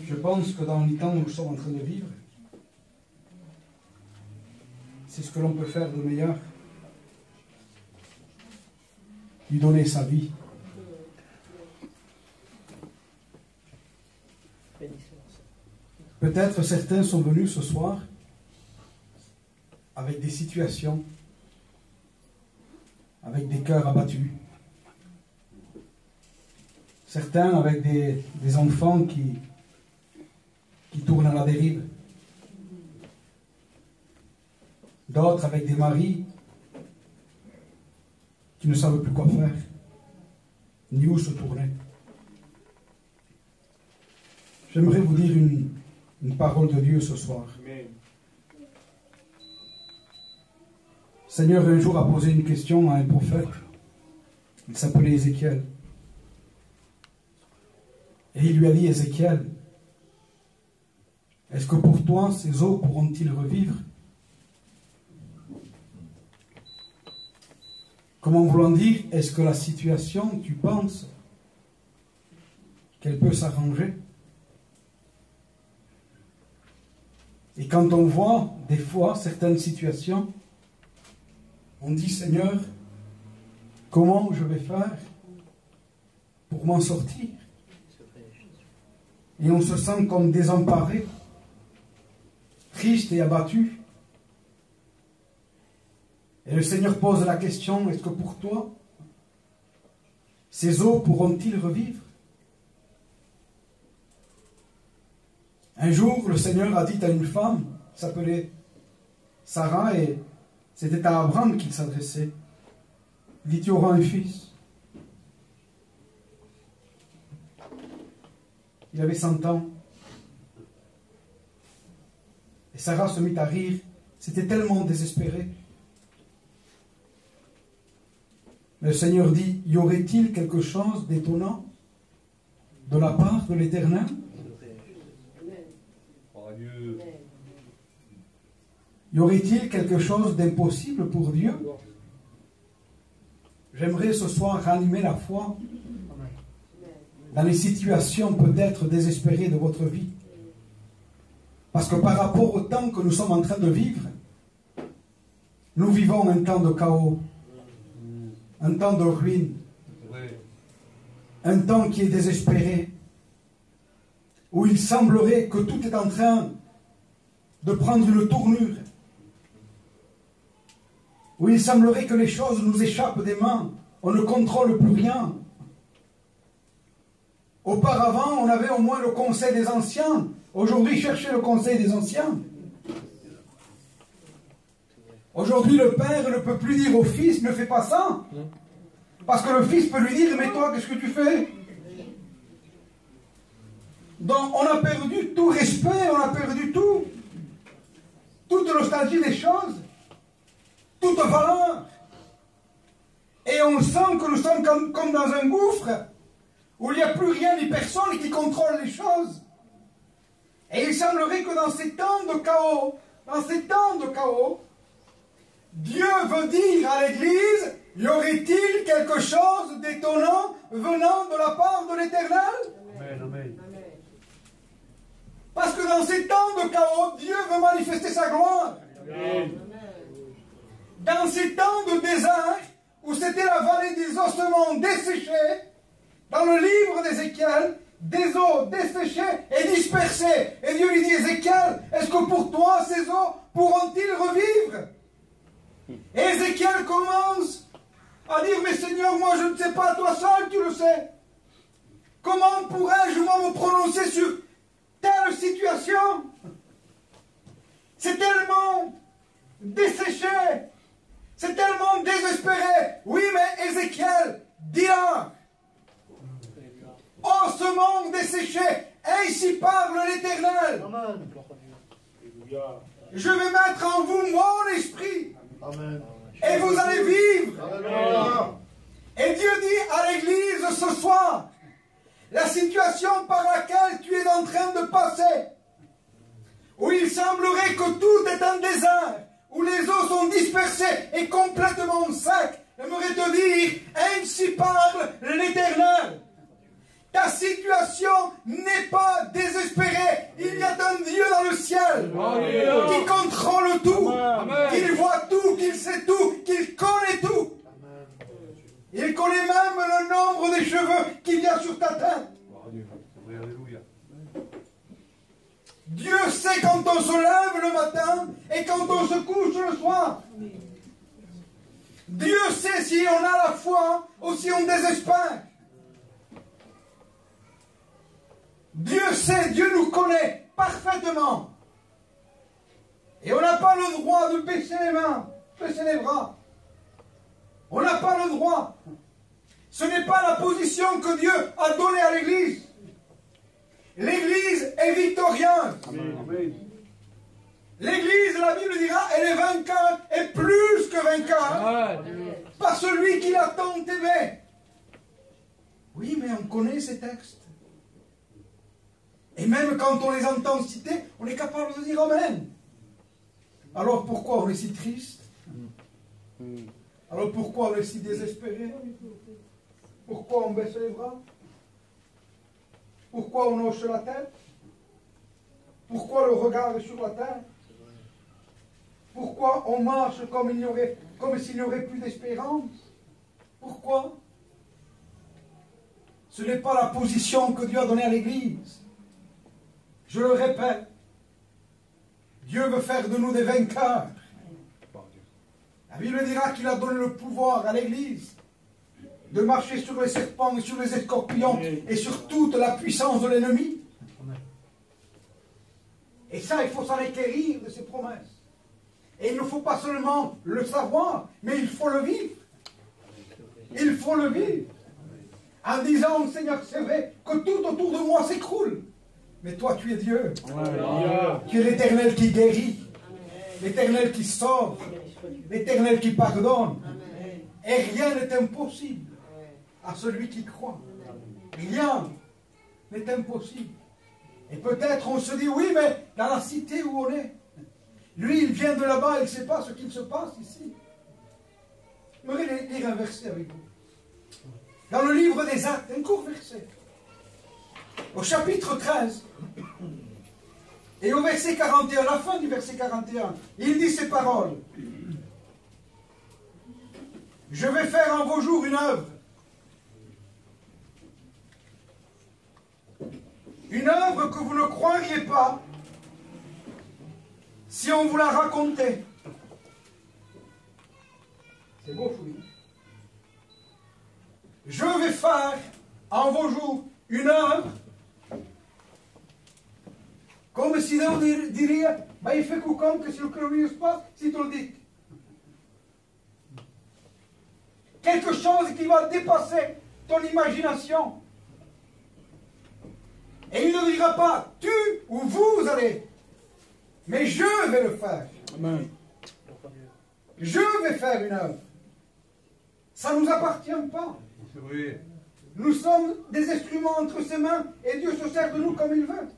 Je pense que dans les temps où nous sommes en train de vivre, c'est ce que l'on peut faire de meilleur. Lui donner sa vie. Peut-être certains sont venus ce soir avec des situations, avec des cœurs abattus. Certains avec des enfants qui tournent à la dérive. D'autres avec des maris qui ne savent plus quoi faire, ni où se tourner. J'aimerais vous dire une parole de Dieu ce soir. Amen. Le Seigneur un jour a posé une question à un prophète. Il s'appelait Ézéchiel. Et il lui a dit, Ézéchiel, est-ce que pour toi ces eaux pourront-ils revivre? Comment voulant dire, est-ce que la situation, tu penses qu'elle peut s'arranger? Et quand on voit des fois certaines situations, on dit, Seigneur, comment je vais faire pour m'en sortir? Et on se sent comme désemparé, triste et abattu. Et le Seigneur pose la question, est-ce que pour toi, ces eaux pourront-ils revivre? Un jour, le Seigneur a dit à une femme, qui s'appelait Sarah, et c'était à Abraham qu'il s'adressait. Il dit, tu auras un fils. Il avait 100 ans. Et Sarah se mit à rire. C'était tellement désespéré. Le Seigneur dit, y aurait-il quelque chose d'étonnant de la part de l'Éternel? Y aurait-il quelque chose d'impossible pour Dieu? J'aimerais ce soir ranimer la foi dans les situations peut-être désespérées de votre vie. Parce que par rapport au temps que nous sommes en train de vivre, nous vivons un temps de chaos, un temps de ruine, un temps qui est désespéré, où il semblerait que tout est en train de prendre une tournure, où il semblerait que les choses nous échappent des mains, on ne contrôle plus rien. Auparavant, on avait au moins le conseil des anciens. Aujourd'hui, cherchez le conseil des anciens. Aujourd'hui, le père ne peut plus dire au fils, ne fais pas ça. Parce que le fils peut lui dire, mais toi, qu'est-ce que tu fais? Donc, on a perdu tout respect, on a perdu tout. Toute nostalgie des choses. Toute valeur. Et on sent que nous sommes comme dans un gouffre, où il n'y a plus rien ni personne qui contrôle les choses. Et il semblerait que dans ces temps de chaos, Dieu veut dire à l'Église, y aurait-il quelque chose d'étonnant venant de la part de l'Éternel? Amen, amen. Parce que dans ces temps de chaos, Dieu veut manifester sa gloire. Amen. Dans ces temps de désert, où c'était la vallée des ossements desséchés, dans le livre d'Ézéchiel, des eaux desséchées et dispersées. Et Dieu lui dit, Ézéchiel, est-ce que pour toi ces eaux pourront-ils revivre? Et Ézéchiel commence à dire, mais Seigneur, moi je ne sais pas, toi seul tu le sais. Comment pourrais-je moi me prononcer sur telle situation? C'est tellement desséché, c'est tellement désespéré. Oui, mais Ézéchiel, dis-leur, ossements desséchés, ainsi parle l'Éternel. Je vais mettre en vous mon esprit. Amen. Et vous allez vivre. Amen. Et Dieu dit à l'Église ce soir, la situation par laquelle tu es en train de passer, où il semblerait que tout est un désert, où les eaux sont dispersées et complètement secs, j'aimerais te dire, ainsi parle l'Éternel. Ta situation n'est pas désespérée. qui contrôle tout, qu'il voit tout, qu'il sait tout, qu'il connaît tout. Il connaît même le nombre des cheveux qu'il y a sur ta tête. Dieu sait quand on se lève le matin et quand on se couche le soir. Dieu sait si on a la foi ou si on désespère. Dieu sait, Dieu nous connaît parfaitement. Et on n'a pas le droit de baisser les mains, baisser les bras. On n'a pas le droit. Ce n'est pas la position que Dieu a donnée à l'Église. L'Église est victorieuse. L'Église, la Bible dira, elle est vainqueur et plus que vainqueur par celui qui l'a tant aimé. Oui, mais on connaît ces textes. Et même quand on les entend citer, on est capable de dire Amen. Alors pourquoi on est si triste? Alors pourquoi on est si désespéré? Pourquoi on baisse les bras? Pourquoi on hoche la tête? Pourquoi le regard est sur la terre? Pourquoi on marche comme s'il n'y aurait plus d'espérance? Pourquoi? Ce n'est pas la position que Dieu a donnée à l'Église. Je le répète, Dieu veut faire de nous des vainqueurs. La Bible dira qu'il a donné le pouvoir à l'Église de marcher sur les serpents et sur les scorpions et sur toute la puissance de l'ennemi. Et ça, il faut s'en acquérir de ces promesses. Et il ne faut pas seulement le savoir, mais il faut le vivre. Il faut le vivre. En disant, Seigneur, c'est vrai que tout autour de moi s'écroule. Mais toi, tu es Dieu. Tu es l'Éternel qui guérit. L'Éternel qui sauve. L'Éternel qui pardonne. Et rien n'est impossible à celui qui croit. Rien n'est impossible. Et peut-être on se dit, oui, mais dans la cité où on est, lui, il vient de là-bas, il ne sait pas ce qu'il se passe ici. J'aimerais lire un verset avec vous. Dans le livre des Actes, un court verset. Au chapitre 13, et au verset 41, la fin du verset 41, il dit ces paroles. Je vais faire en vos jours une œuvre. Une œuvre que vous ne croiriez pas si on vous la racontait. C'est beau, fouille. Je vais faire en vos jours une œuvre comme si on dirait, bah, il fait coucou que si le curieux se passe, si tu le dis. Quelque chose qui va dépasser ton imagination. Et il ne dira pas, tu ou vous allez, mais je vais le faire. Amen. Je vais faire une œuvre. Ça ne nous appartient pas. Oui. Nous sommes des instruments entre ses mains et Dieu se sert de nous comme il veut.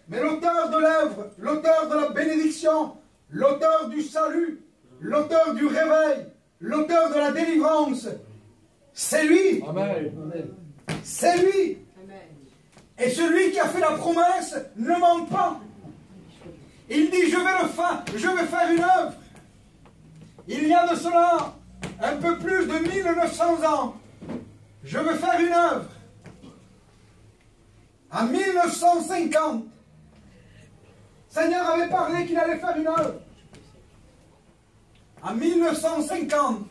Mais l'auteur de l'œuvre, l'auteur de la bénédiction, l'auteur du salut, l'auteur du réveil, l'auteur de la délivrance, c'est lui. Amen. C'est lui. Amen. Et celui qui a fait la promesse ne ment pas. Il dit, je vais faire une œuvre. Il y a de cela un peu plus de 1900 ans. Je veux faire une œuvre. En 1950, Seigneur avait parlé qu'il allait faire une œuvre. En 1950,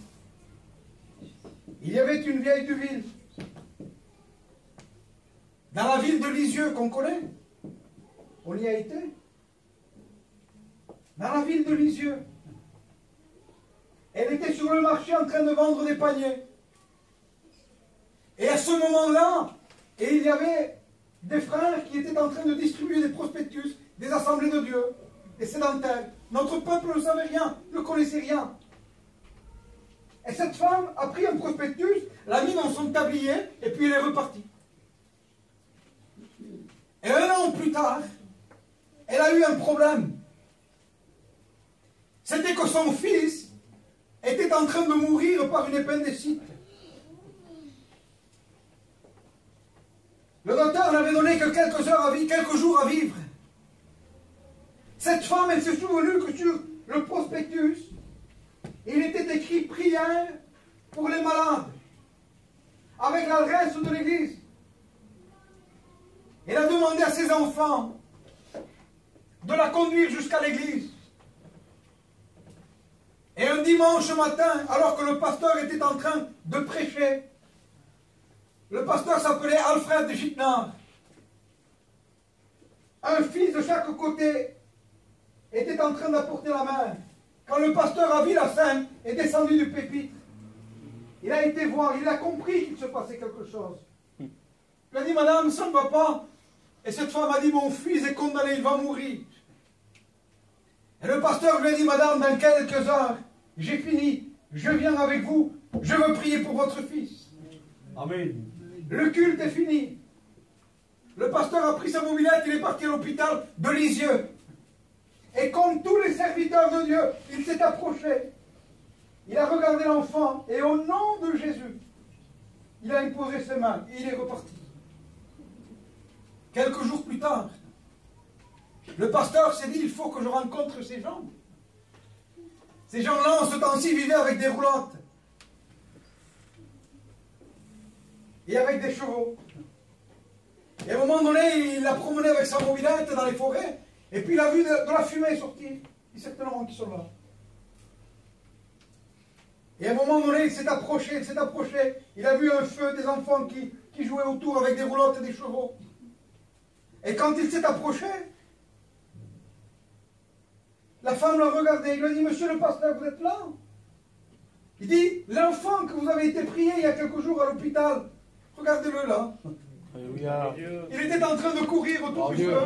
il y avait une vieille ville. Dans la ville de Lisieux qu'on connaît. On y a été. Dans la ville de Lisieux. Elle était sur le marché en train de vendre des paniers. Et à ce moment-là, il y avait des frères qui étaient en train de distribuer des prospectus, des assemblées de Dieu, des sédentaires. Notre peuple ne savait rien, ne connaissait rien. Et cette femme a pris un prospectus, l'a mis dans son tablier, et puis elle est repartie. Et 1 an plus tard, elle a eu un problème. C'était que son fils était en train de mourir par une appendicite. Le docteur n'avait donné que quelques jours à vivre. Cette femme, elle s'est souvenue que sur le prospectus, il était écrit prière pour les malades, avec l'adresse de l'église. Elle a demandé à ses enfants de la conduire jusqu'à l'église. Et un dimanche matin, alors que le pasteur était en train de prêcher, le pasteur s'appelait Alfred Gitnard. Un fils de chaque côté était en train d'apporter la main. Quand le pasteur a vu la scène et descendu du pupitre, il a été voir, il a compris qu'il se passait quelque chose. Il a dit, madame, ça ne va pas. Et cette femme a dit, mon fils est condamné, il va mourir. Et le pasteur lui a dit, madame, dans quelques heures, j'ai fini, je viens avec vous, je veux prier pour votre fils. Amen. Le culte est fini. Le pasteur a pris sa mobilette, il est parti à l'hôpital de Lisieux. Et comme tous les serviteurs de Dieu, il s'est approché. Il a regardé l'enfant et au nom de Jésus, il a imposé ses mains et il est reparti. Quelques jours plus tard, le pasteur s'est dit, il faut que je rencontre ces gens. Ces gens-là, en ce temps-ci, vivaient avec des roulottes. Et avec des chevaux. Et à un moment donné, il a promené avec sa mobilette dans les forêts. Et puis il a vu de la fumée sortir. Il sait certainement qu'ils sont là. Et à un moment donné, il s'est approché. Il a vu un feu, des enfants qui jouaient autour avec des roulottes et des chevaux. Et quand il s'est approché, la femme l'a regardé. Il lui a dit, monsieur le pasteur, vous êtes là? Il dit, l'enfant que vous avez été prié il y a quelques jours à l'hôpital, regardez-le là. Alléluia. Il était en train de courir autour du feu.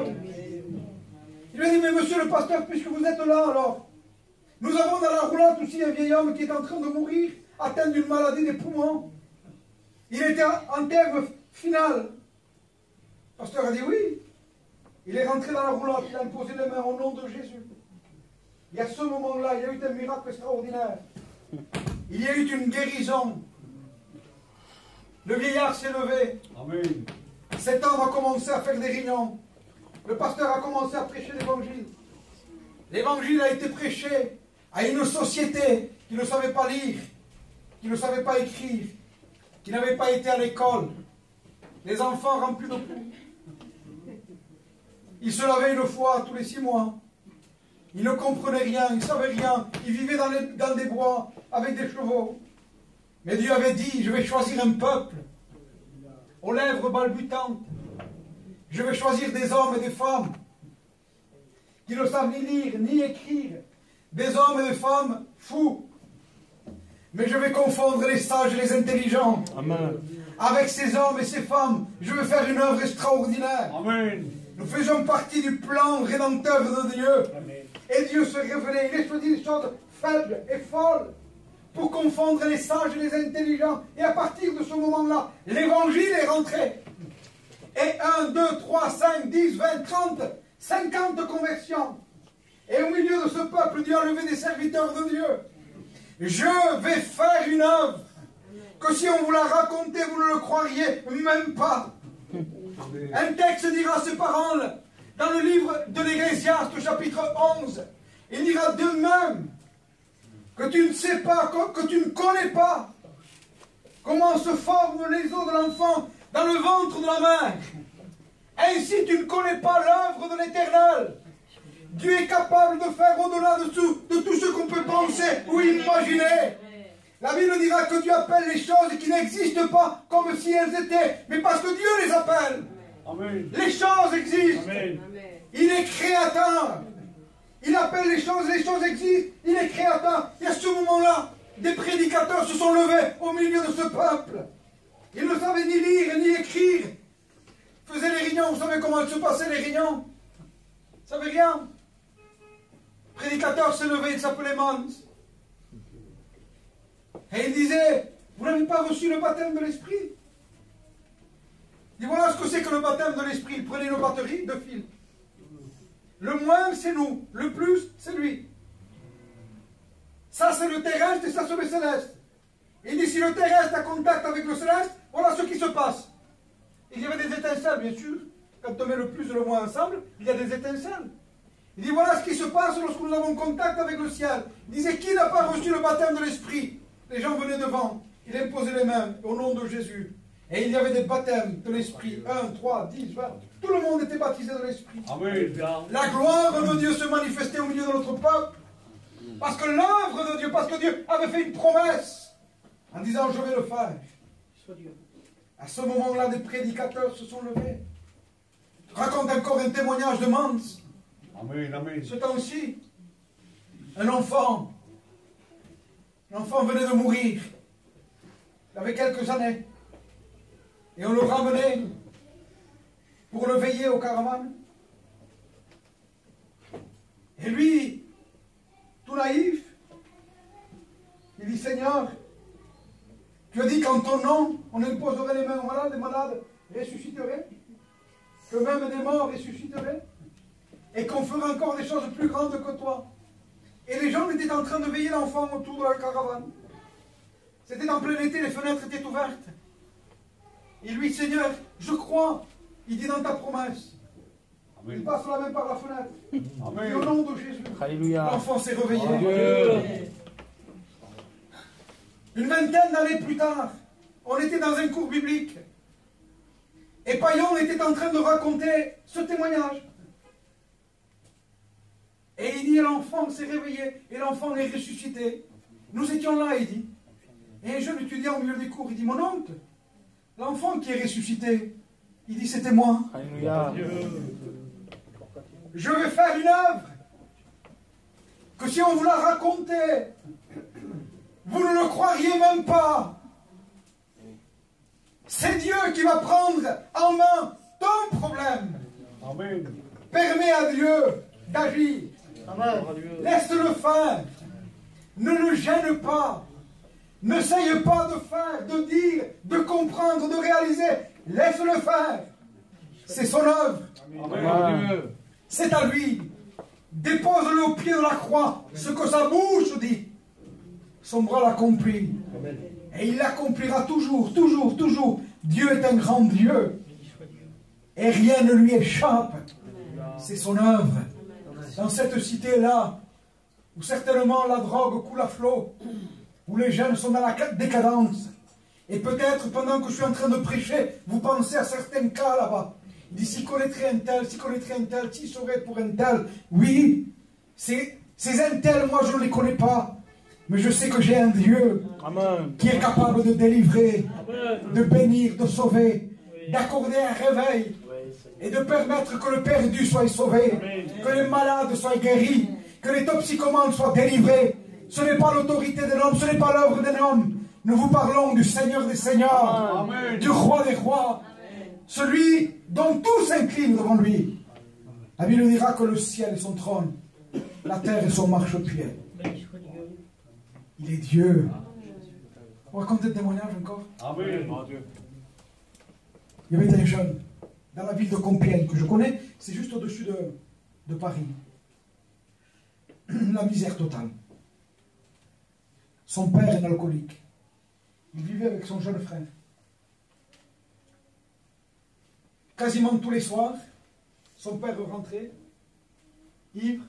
Il lui a dit, mais monsieur le pasteur, puisque vous êtes là alors, nous avons dans la roulotte aussi un vieil homme qui est en train de mourir, atteint d'une maladie des poumons. Il était en terme final. Le pasteur a dit oui. Il est rentré dans la roulotte, il a imposé les mains au nom de Jésus. Et à ce moment-là, il y a eu un miracle extraordinaire. Il y a eu une guérison. Le vieillard s'est levé. Amen. Cet homme a commencé à faire des réunions. Le pasteur a commencé à prêcher l'évangile. L'évangile a été prêché à une société qui ne savait pas lire, qui ne savait pas écrire, qui n'avait pas été à l'école. Les enfants remplis de poux. Ils se lavaient une fois tous les 6 mois. Ils ne comprenaient rien, ils ne savaient rien. Ils vivaient dans des bois avec des chevaux. Mais Dieu avait dit, je vais choisir un peuple aux lèvres balbutantes. Je vais choisir des hommes et des femmes qui ne savent ni lire ni écrire. Des hommes et des femmes fous. Mais je vais confondre les sages et les intelligents. Amen. Avec ces hommes et ces femmes, je vais faire une œuvre extraordinaire. Amen. Nous faisons partie du plan rédempteur de Dieu. Amen. Et Dieu se révélait. Il a choisi des choses faibles et folles pour confondre les sages et les intelligents. Et à partir de ce moment-là, l'évangile est rentré. Et 1, 2, 3, 5, 10, 20, 30, 50 conversions. Et au milieu de ce peuple, Dieu a levé des serviteurs de Dieu. Je vais faire une œuvre que si on vous la racontait, vous ne le croiriez même pas. Un texte dira ces paroles dans le livre de l'Ecclésiaste, chapitre 11. Il dira de même que tu ne sais pas, que tu ne connais pas comment se forment les os de l'enfant dans le ventre de la mère. Ainsi tu ne connais pas l'œuvre de l'Éternel. Dieu est capable de faire au-delà de tout ce qu'on peut penser ou imaginer. La Bible dira que Dieu appelle les choses qui n'existent pas comme si elles étaient, mais parce que Dieu les appelle. Amen. Les choses existent. Amen. Il est créateur. Il appelle les choses existent. Il est créateur. Et à ce moment-là, des prédicateurs se sont levés au milieu de ce peuple. Ils ne savaient ni lire ni écrire. Ils faisaient les réunions. Vous savez comment elles se passaient les réunions? Vous savez rien. Le prédicateur s'est levé, il s'appelait Mans. Et il disait, vous n'avez pas reçu le baptême de l'Esprit? Il dit, voilà ce que c'est que le baptême de l'Esprit. Il prenait nos batteries de fil. Le moins, c'est nous. Le plus, c'est lui. Ça, c'est le terrestre et ça, c'est le céleste. Il dit, si le terrestre a contact avec le céleste, voilà ce qui se passe. Il y avait des étincelles, bien sûr. Quand on met le plus et le moins ensemble, il y a des étincelles. Il dit, voilà ce qui se passe lorsque nous avons contact avec le ciel. Il disait, qui n'a pas reçu le baptême de l'Esprit? Les gens venaient devant, il imposait les mains au nom de Jésus. Et il y avait des baptêmes de l'Esprit, 1, 3, 10, 20. Tout le monde était baptisé de l'Esprit. La gloire de Dieu se manifestait au milieu de notre peuple. Parce que l'œuvre de Dieu, parce que Dieu avait fait une promesse en disant, je vais le faire. À ce moment-là, des prédicateurs se sont levés. Raconte encore un témoignage de Mans. Amen, amen. Ce temps-ci, un enfant venait de mourir. Il avait quelques années. Et on le ramenait pour le veiller au caravane. Et lui, tout naïf, il dit, Seigneur, tu as dit qu'en ton nom, on imposerait les mains aux malades, les malades ressusciteraient, que même des morts ressusciteraient, et qu'on ferait encore des choses plus grandes que toi. Et les gens étaient en train de veiller l'enfant autour de la caravane. C'était en plein été, les fenêtres étaient ouvertes. Et lui, Seigneur, je crois, il dit dans ta promesse. Amen. Il passe la main par la fenêtre. Amen. Et au nom de Jésus, l'enfant s'est réveillé. Amen. Une vingtaine d'années plus tard, on était dans un cours biblique. Et Payon était en train de raconter ce témoignage. Et il dit, l'enfant s'est réveillé, et l'enfant est ressuscité. Nous étions là, il dit. Et un jeune étudiant au milieu des cours, il dit, mon oncle, l'enfant qui est ressuscité, il dit, c'était moi. Alléluia. Je vais faire une œuvre que si on vous la racontait, vous ne le croiriez même pas. C'est Dieu qui va prendre en main ton problème. Amen. Permets à Dieu d'agir. Laisse-le faire. Ne le gêne pas. N'essaye pas de faire, de dire, de comprendre, de réaliser. Laisse-le faire. C'est son œuvre. C'est à lui. Dépose-le au pied de la croix. Ce que sa bouche dit, son bras l'accomplit. Et il l'accomplira toujours, toujours, toujours. Dieu est un grand Dieu. Et rien ne lui échappe. C'est son œuvre. Dans cette cité-là, où certainement la drogue coule à flot, où les jeunes sont dans la décadence, et peut-être pendant que je suis en train de prêcher, vous pensez à certains cas là-bas. Il dit, s'il connaîtrait un tel, s'il connaîtrait un tel, s'il saurait pour un tel. Oui, ces un tel, moi je ne les connais pas. Mais je sais que j'ai un Dieu Amen. Qui est capable de délivrer, Amen. De bénir, de sauver, d'accorder un réveil et de permettre que le perdu soit sauvé, Amen. Que les malades soient guéris, que les toxicomanes soient délivrés. Ce n'est pas l'autorité de l'homme, ce n'est pas l'œuvre d'un homme. Nous vous parlons du Seigneur des Seigneurs, Amen. Du Roi des Rois, Amen. Celui dont tous s'inclinent devant lui. La Bible dira que le ciel est son trône, la terre est son marchepied. Il est Dieu. On raconte un témoignage encore. Amen. Il y avait un jeune dans la ville de Compiègne que je connais, c'est juste au-dessus de Paris. La misère totale. Son père est un alcoolique. Il vivait avec son jeune frère. Quasiment tous les soirs, son père rentrait, ivre,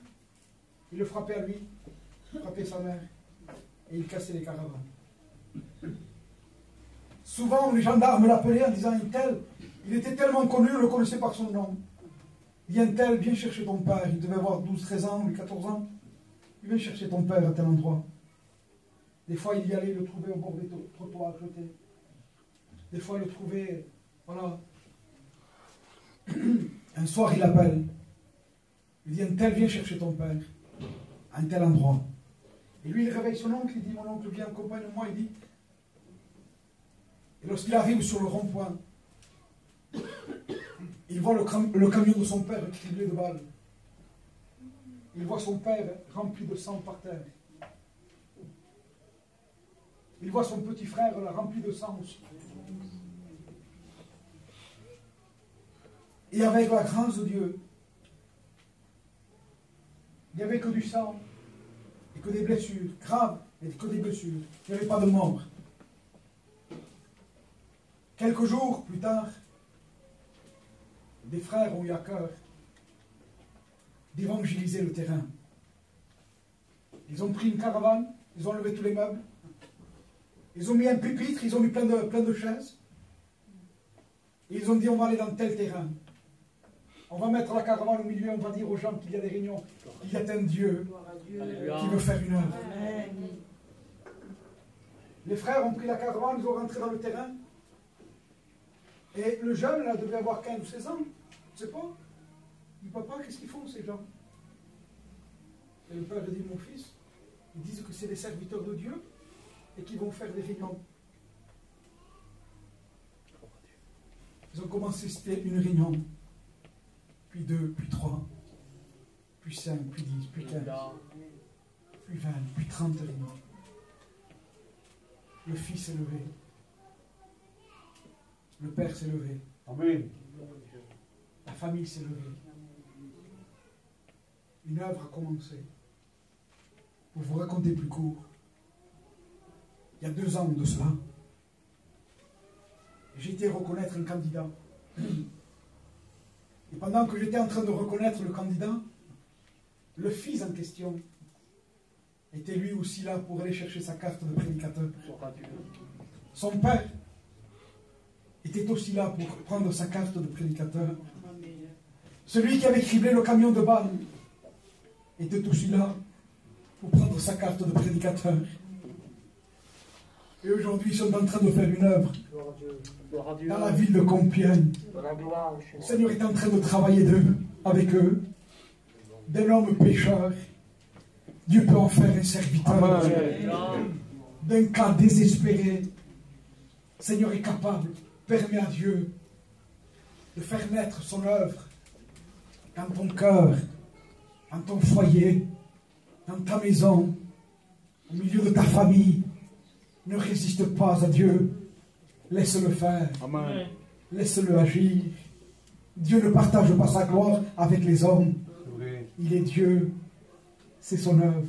il le frappait à lui, frappait sa mère. Et il cassait les caravanes. Souvent, les gendarmes l'appelaient en disant, un tel, il était tellement connu, on le connaissait par son nom. Il y a un tel, viens chercher ton père. Il devait avoir 12, 13 ans, ou 14 ans. Il vient chercher ton père à tel endroit. Des fois, il y allait, il le trouvait au bord des trottoirs jetés. Des fois, il le trouvait, voilà. Un soir, il l'appelle. Il dit, un tel, viens chercher ton père à un tel endroit. Et lui, il réveille son oncle, il dit, mon oncle, viens, accompagne-moi, il dit. Et lorsqu'il arrive sur le rond-point, il voit le camion de son père criblé de balles. Il voit son père rempli de sang par terre. Il voit son petit frère là, rempli de sang aussi. Et avec la grâce de Dieu, il n'y avait que du sang. Et que des blessures graves, et que des blessures. Il n'y avait pas de mort. Quelques jours plus tard, des frères ont eu à cœur d'évangéliser le terrain. Ils ont pris une caravane, ils ont levé tous les meubles, ils ont mis un pupitre, ils ont mis plein de chaises, et ils ont dit on va aller dans tel terrain. On va mettre la caravane au milieu, on va dire aux gens qu'il y a des réunions, qu'il y a un Dieu qui veut faire une œuvre. Les frères ont pris la caravane, ils ont rentré dans le terrain. Et le jeune, là, devait avoir 15 ou 16 ans. Je ne sais pas. Il dit, papa, qu'est-ce qu'ils font, ces gens? Et le père a dit, mon fils, ils disent que c'est des serviteurs de Dieu et qu'ils vont faire des réunions. Ils ont commencé, c'était une réunion. Puis 2, puis 3, puis 5, puis 10, puis 15, puis 20, puis 30 réunions. Le fils s'est levé. Le père s'est levé. Amen. La famille s'est levée. Une œuvre a commencé. Pour vous raconter plus court, il y a 2 ans de cela, j'ai été reconnaître un candidat. Et pendant que j'étais en train de reconnaître le candidat, le fils en question était lui aussi là pour aller chercher sa carte de prédicateur. Son père était aussi là pour prendre sa carte de prédicateur. Celui qui avait criblé le camion de balle était aussi là pour prendre sa carte de prédicateur. Et aujourd'hui, ils sont en train de faire une œuvre dans la ville de Compiègne. Le Seigneur est en train de travailler avec eux, d'un homme pécheur. Dieu peut en faire un serviteur. D'un cas désespéré, le Seigneur est capable, permet à Dieu de faire naître son œuvre dans ton cœur, dans ton foyer, dans ta maison, au milieu de ta famille. Ne résiste pas à Dieu. Laisse-le faire. Amen. Laisse-le agir. Dieu ne partage pas sa gloire avec les hommes. Il est Dieu. C'est son œuvre.